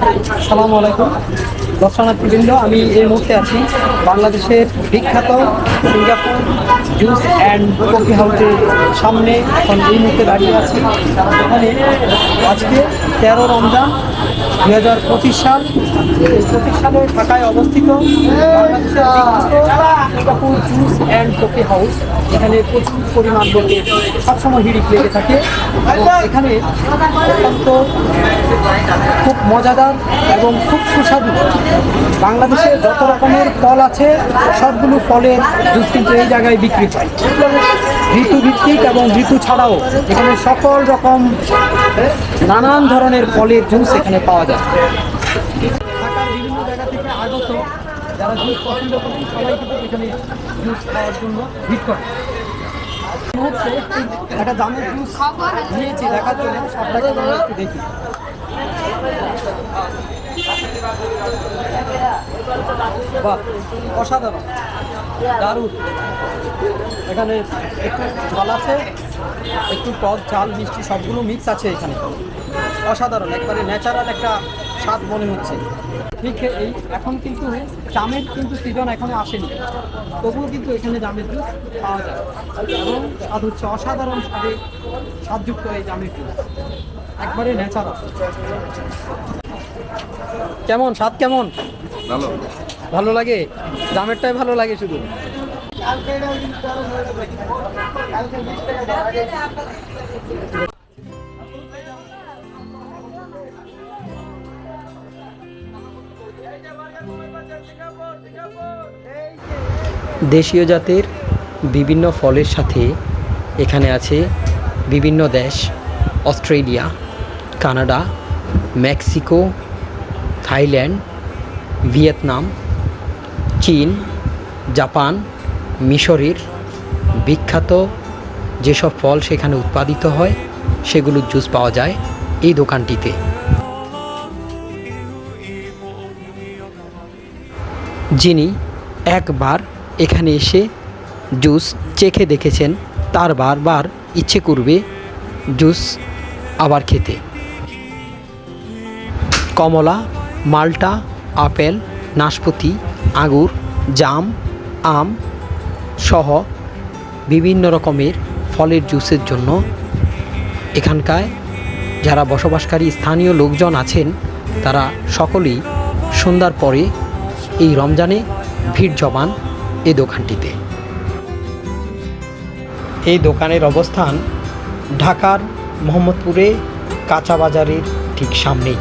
আসসালামু আলাইকুম দর্শনার্থীবৃন্দ, আমি এই মুহূর্তে আছি বাংলাদেশের বিখ্যাত সিঙ্গাপুর জুস অ্যান্ড কফি হাউসের সামনে। এখন এই মুহূর্তে দাঁড়িয়ে আছি। এখানে আজকে 13 রমজান 2025 সাল। এই 25 সালে ঢাকায় অবস্থিত বাংলাদেশের বিখ্যাত Singapore juice and coffee house. এখানে প্রচুর পরিমাণ লোকের সবসময় হিড়িক লেগে থাকে এবং এখানে অত্যন্ত খুব মজাদার এবং খুব সুস্বাদু বাংলাদেশে যত রকমের ফল আছে সবগুলো ফলের জুস কিন্তু এই জায়গায় বিক্রি হয়। ঋতুভিত্তিক এবং ঋতু ছাড়াও এখানে সকল রকম নানান ধরনের ফলের জুস এখানে পাওয়া যায়। ঢাকার বিভিন্ন জায়গা থেকে আগত যারা জুস পছন্দ করেন সবাই কিন্তু এখানে জুস খাওয়ার জন্য ভিড় করে। একটা দামের জুস নিয়েছি দেখার জন্য, সবটাকে একটু দেখি। বাহ, অসাধারণ, দারুণ। এখানে একটু ঝাল আছে, একটু টক ঝাল মিষ্টি সবগুলো মিক্স আছে এখানে। অসাধারণ, একবারে ন্যাচারাল একটা স্বাদ মনে হচ্ছে। ঠিক এই এখন কিন্তু জামের কিন্তু সিজন এখনো আসেনি, তবুও কিন্তু এখানে জামের জুস পাওয়া যায় এবং স্বাদ হচ্ছে অসাধারণ স্বাদযুক্ত এই জামের জুস, একবারে ন্যাচারাল। কেমন স্বাদ? কেমন? ভালো ভালো লাগে? জামেরটাই ভালো লাগে শুধু? দেশীয় জাতের বিভিন্ন ফলের সাথে এখানে আছে বিভিন্ন দেশ: Australia, Canada, Mexico, Thailand, Vietnam, চীন, জাপান, মিশরের বিখ্যাত যেসব ফল সেখানে উৎপাদিত হয় সেগুলোর জুস পাওয়া যায় এই দোকানটিতে। যিনি একবার এখানে এসে জুস চেখে দেখেছেন তার বারবার ইচ্ছে করবে জুস আবার খেতে। কমলা, মাল্টা, আপেল, নাশপাতি, আঙুর, জাম, আম সহ বিভিন্ন রকমের ফলের জুসের জন্য এখানকার যারা বসবাসকারী স্থানীয় লোকজন আছেন তারা সকলেই সন্ধ্যার পরে এই রমজানে ভিড় জমান এই দোকানটিতে। এই দোকানের অবস্থান ঢাকার মোহাম্মদপুরে কাঁচা বাজারের ঠিক সামনেই।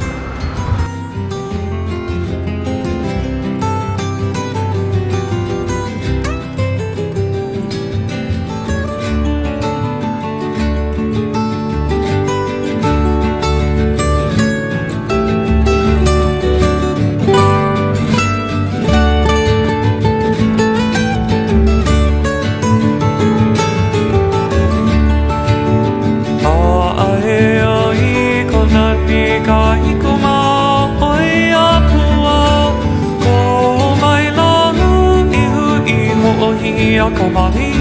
Come on,